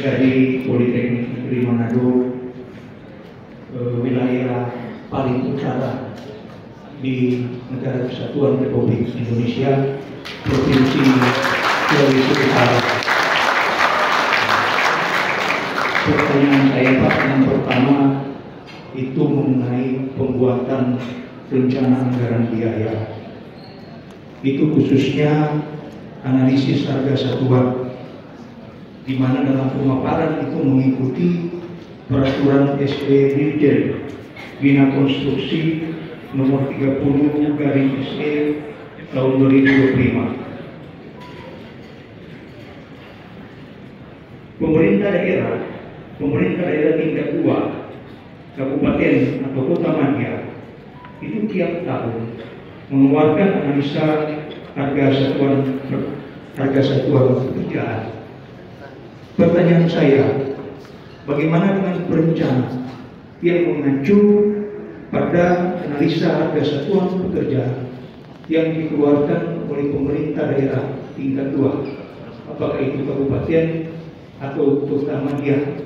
dari Politeknik Negeri Manado, wilayah paling utara di Negara Kesatuan Republik Indonesia, Provinsi Sulawesi Utara. Pertanyaan saya Pak, yang pertama itu mengenai pembuatan rencana anggaran biaya. Itu khususnya analisis harga satuan, di mana dalam pemaparan itu mengikuti peraturan SE Dirjen Bina Konstruksi nomor 30/SE tahun 2025. Pemerintah daerah tingkat 2 kabupaten atau kota madya itu tiap tahun mengeluarkan analisa harga satuan pekerjaan. Pertanyaan saya, bagaimana dengan perencana yang mengacu pada analisa harga satuan pekerjaan yang dikeluarkan oleh pemerintah daerah tingkat 2, apakah itu kabupaten atau kota madya,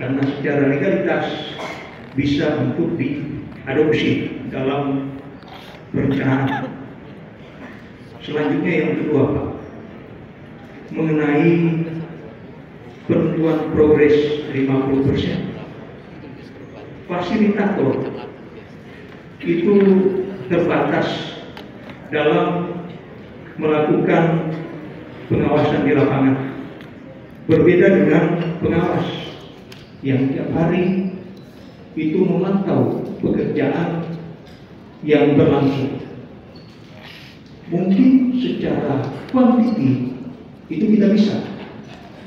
karena secara legalitas bisa untuk diadopsi dalam perencanaan. Selanjutnya yang kedua Pak, mengenai penentuan progres 50%. Fasilitator itu terbatas dalam melakukan pengawasan di lapangan. Berbeda dengan pengawas yang tiap hari itu memantau pekerjaan yang berlangsung. Mungkin secara kuantiti itu kita bisa,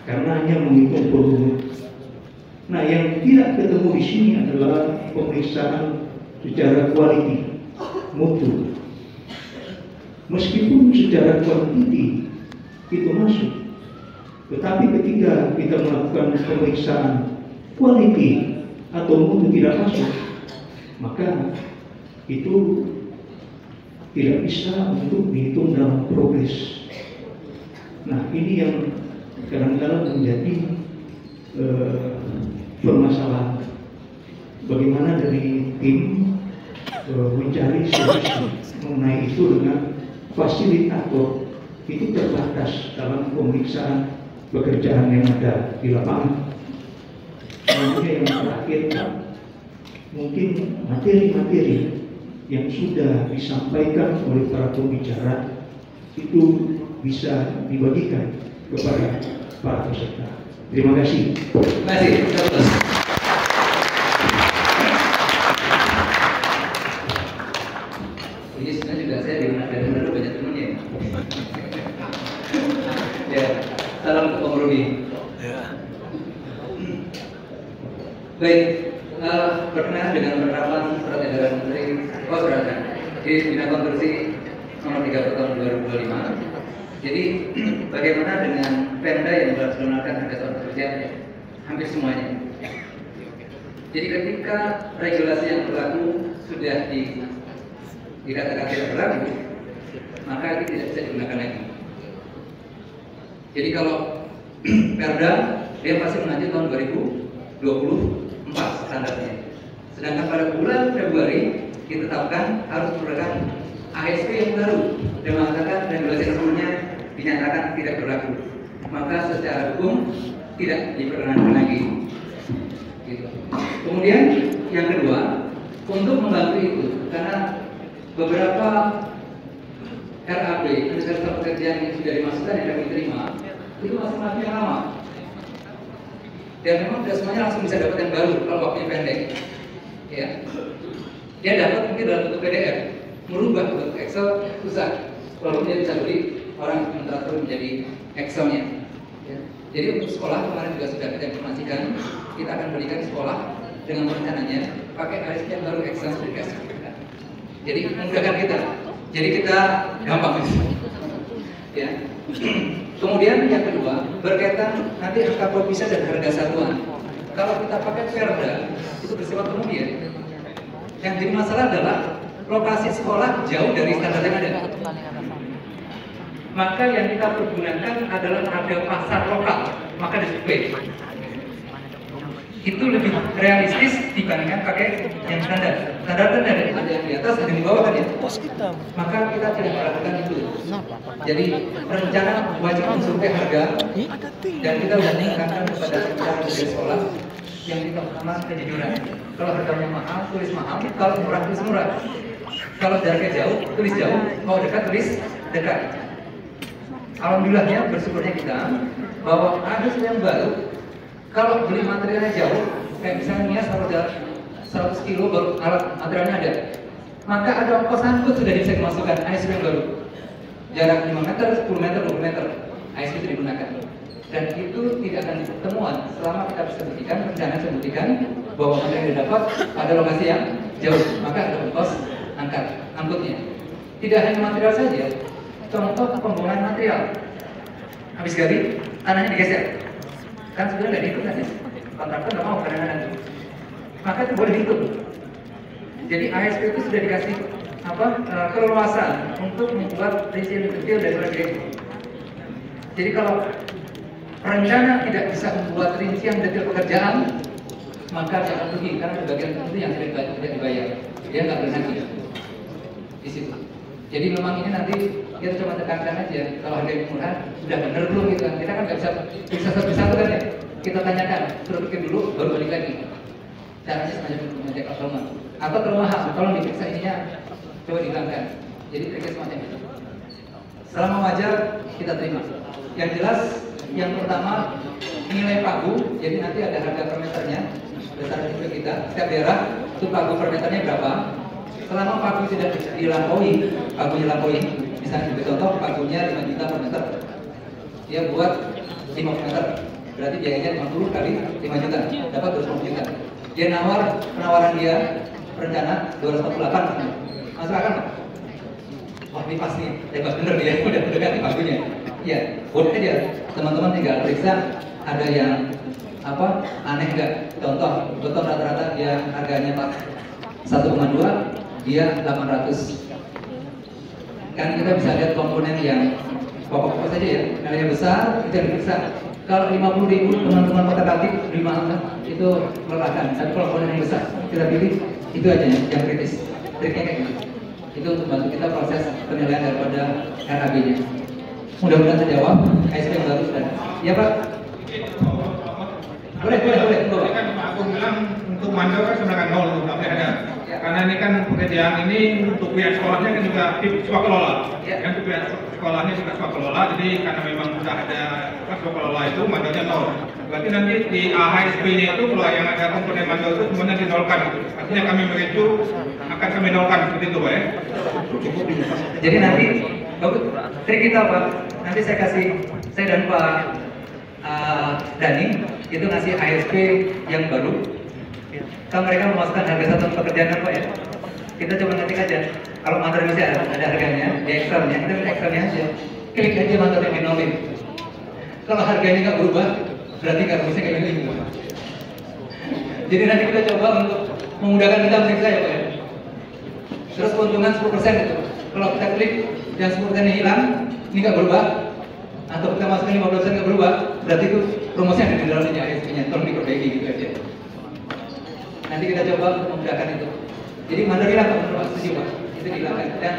karena hanya menghitung volume. Nah, yang tidak ketemu di sini adalah pemeriksaan secara quality, mutu. Meskipun secara kuantiti itu masuk, tetapi ketika kita melakukan pemeriksaan quality atau mutu tidak masuk, maka itu tidak bisa untuk dihitung dalam progres. Nah, ini yang kadang-kadang menjadi permasalahan. Bagaimana dari tim mencari solusi mengenai itu dengan fasilitator itu terbatas dalam pemeriksaan pekerjaan yang ada di lapangan. Selanjutnya yang terakhir, mungkin materi-materi yang sudah disampaikan oleh para pembicara itu bisa dibagikan kepada para peserta. Terima kasih. Terima kasih. Ini sebenarnya juga saya dari Manado banyak temannya. Ya, salam untuk Om Rudi. Baik, berkenaan dengan penerapan surat edaran Menteri di Bina Konstruksi nomor 30 tahun 2025. Jadi bagaimana dengan Pemda yang melaksanakan harga satuan pekerjaan? Hampir semuanya. Jadi ketika regulasi yang berlaku sudah dikatakan tidak berlaku, maka itu tidak bisa digunakan lagi. Jadi kalau Perda dia pasti mengacu tahun 2024 standarnya. Sedangkan pada bulan Februari ditetapkan harus menggunakan ASP yang baru dan mengatakan regulasi sebelumnya dinyatakan tidak berlaku. Maka secara hukum tidak diperkenankan lagi. Gitu. Kemudian yang kedua, untuk membantu itu, karena beberapa RAP (Rencana Pekerjaan) yang sudah dimasukkan yang kami terima itu masing-masing yang lama. Dan memang tidak semuanya langsung bisa dapat yang baru kalau waktunya pendek. Ya. Dia dapat mungkin dalam bentuk PDF, merubah bentuk Excel susah. Walaupun dia bisa beli orang mentransfer menjadi Excelnya. Ya. Jadi untuk sekolah kemarin juga sudah kita informasikan, kita akan berikan sekolah dengan rencananya pakai ASP yang baru Excel sudah. Jadi memudahkan kita. Jadi kita gampang. Ya. Kemudian yang kedua berkaitan nanti angka provisien dan harga satuan. Kalau kita pakai Perda itu bersifat umum ya. Yang jadi masalah adalah lokasi sekolah jauh dari standar yang ada. Maka yang kita pergunakan adalah harga pasar lokal, maka display. itu lebih realistis dibandingkan pakai yang standar. Standar kan ada yang di atas, ada yang di bawah kan ya. Maka kita tidak melakukan itu. Jadi rencana wajib mensurvei harga dan kita sudah mengingatkan kepada rencana dari sekolah yang kita pertama kejujuran. Kalau harganya mahal, tulis mahal. Kalau murah, tulis murah. Kalau jaraknya jauh, tulis jauh. Kalau dekat, tulis dekat. Alhamdulillahnya, bersyukurnya kita bahwa ada sesuatu yang baru. Kalau beli materialnya jauh, kayak misalnya kalau jalan 100 kilo baru alat materialnya ada, maka ada ongkos angkut sudah bisa dimasukkan ASP yang baru. Jarak 5 meter, 10 meter, 20 meter, ASP itu digunakan. Dan itu tidak akan ditemuan selama kita bisa buktikan, rencana bisa buktikan bahwa material yang didapat pada lokasi yang jauh, maka ada ongkos angkutnya. Tidak hanya material saja, contoh pembangunan material. Habis gali, tanahnya digeser. Kan sebenarnya nggak dihitung kan ya, kontraktor nggak mau kadang-kadang, maka itu boleh dihitung. Jadi ASP itu sudah dikasih keleluasan untuk membuat rincian detail dari proyek. Jadi kalau perencana tidak bisa membuat rincian detail pekerjaan, maka jangan rugi karena bagian tertentu yang tidak dibayar, dia nggak bernagih di situ. Jadi memang ini nanti kita cuma tekankan aja, kalau harga yang murah sudah benar belum gitu kan? Kita kan nggak bisa satu-satu kan ya. Kita tanyakan, terus bikin dulu, baru balik lagi. Caranya semacam mengajak trauma. Atau termahal, kalau diperiksa ininya coba dihilangkan. Jadi triknya semacam itu. Selama wajar kita terima. Yang jelas, yang pertama nilai pagu. Jadi nanti ada harga per meternya berdasarkan itu kita. Setiap daerah itu pagu per meternya berapa. Selama pagu tidak dilampaui, misalnya sebagai contoh pagunya 5 juta per meter, dia buat 50 meter, berarti biayanya 50 kali 5 juta, dapat 250 juta. Dia penawaran dia rencana 248, masuk akal nggak? Wah ini pasti hebat bener dia, udah ganti pagunya. Iya, boleh aja teman-teman tinggal periksa ada yang aneh nggak? Contoh beton rata-rata dia harganya 1,2, dia 800. Kan kita bisa lihat komponen yang pokok-pokok saja ya, nilainya besar itu yang diperiksa. Kalau 50.000 teman-teman kota Kaltim 5 itu melelahkan, tapi kalau komponen yang besar kita pilih itu aja yang kritis. Triknya kayak gitu. Itu untuk bantu kita proses penilaian daripada RAB-nya. Mudah-mudahan terjawab. ASP yang baru sudah. Iya Pak. Boleh. Kan Pak Agung bilang untuk mandor kan sebenarnya nol untuk ada. Karena ini kan pekerjaan ini untuk pihak sekolahnya kan juga swakelola. Kan untuk pihak sekolahnya juga swakelola. Jadi karena memang sudah ada swakelola itu mandornya nol. Berarti nanti di AHSP-nya itu kalau yang ada komponen mandor itu semuanya dinolkan. Artinya kami mengeju akan kami nolkan seperti itu Pak ya. Jadi nanti trik kita Pak, nanti saya dan Pak Dani itu ngasih ASP yang baru. Kalau mereka memasukkan harga satu pekerjaan Pak ya, kita coba ngetik aja. Kalau mandor masih ada harganya di Excelnya, kita pilih Excelnya aja. Klik aja mandor yang dinolin. Kalau harganya nggak berubah, berarti nggak bisa kayak gini. Jadi nanti kita coba untuk memudahkan kita meriksa ya Pak ya. Terus keuntungan 10% itu. Kalau kita klik yang 10% hilang, ini nggak berubah, atau kita masukkan 15% nggak berubah, berarti itu rumusnya ada di dalamnya ASP-nya. Tolong diperbaiki gitu aja. Nanti kita coba untuk memudahkan itu. Jadi mandor hilang Pak, setuju Pak, itu dihilangkan. Dan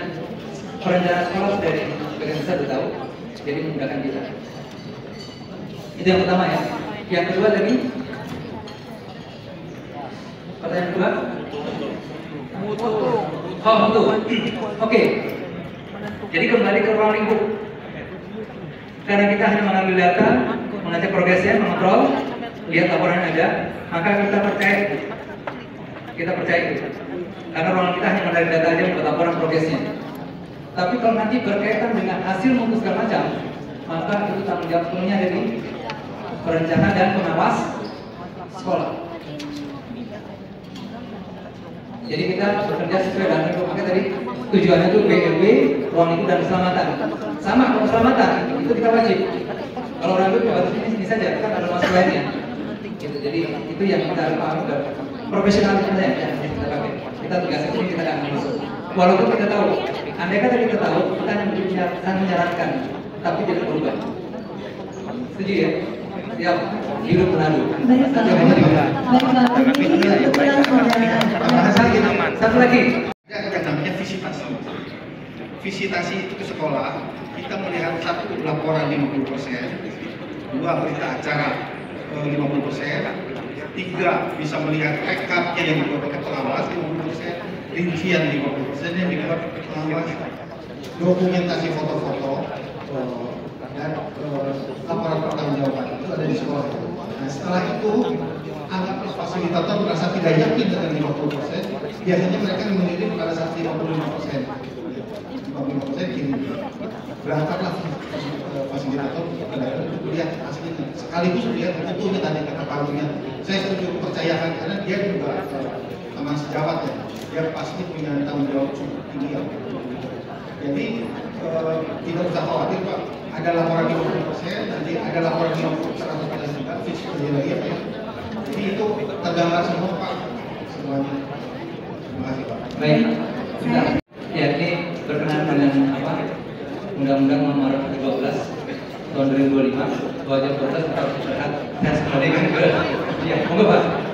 perencanaan sekolah sudah sebagian besar sudah tahu, jadi memudahkan kita. Itu yang pertama ya. Yang kedua tadi, pertanyaan kedua, mutu. Oke. Jadi kembali ke ruang lingkup. Karena kita hanya mengambil data, mengecek progresnya, mengontrol, lihat laporan yang ada, maka kita percaya itu. Karena ruang kita hanya menarik data aja untuk laporan progresnya. Tapi kalau nanti berkaitan dengan hasil mutu segala macam, maka itu tanggung jawab sepenuhnya dari perencana dan pengawas sekolah. Jadi kita bekerja sesuai dengan itu. Maka tadi tujuannya itu BLB, ruang lingkup dan keselamatan. Sama kalau keselamatan itu kita wajib. Kalau ruang lingkup harus ini saja, kan ada masuk lainnya. Gitu. Jadi itu yang kita pahami. Profesionalisme yang kita pakai. Kita tugasnya ini kita akan masuk. Walaupun kita tahu, andai kata kita tahu, kita hanya menyarankan, tapi tidak berubah. Setuju ya? Siap, hidup Manado. Baik, Pak. Ini kebetulan saudara. Satu lagi. Ada namanya visitasi. Visitasi itu ke sekolah, kita melihat satu laporan 50%, dua berita acara 50%, tiga bisa melihat rekapnya yang dibuat oleh pengawas 50%, rincian 50% yang dibuat oleh pengawas, dokumentasi foto-foto dan laporan pertanggungjawaban itu ada di sekolah. Nah, setelah itu anggaplah fasilitator merasa tidak yakin dengan 50%, biasanya mereka mengirim pada saat 55%. 55% kini berangkatlah fasilitator ke daerah untuk melihat aslinya, sekaligus melihat fotonya tadi kata parunya. Saya setuju percayakan karena dia juga teman sejawat ya, dia pasti punya tanggung jawab cukup tinggi ya. Jadi tidak usah khawatir Pak, ada laporan 50%, nanti ada laporan 100% juga, fisik lagi ya Pak ya. Jadi itu tergambar semua Pak, semuanya. Terima kasih Pak. Baik, sudah. Ya, ini berkenaan dengan apa? Undang-Undang Nomor 12 Tahun 2025 bahwa jam 12 harus berangkat tes pendidikan. Ya, monggo Pak.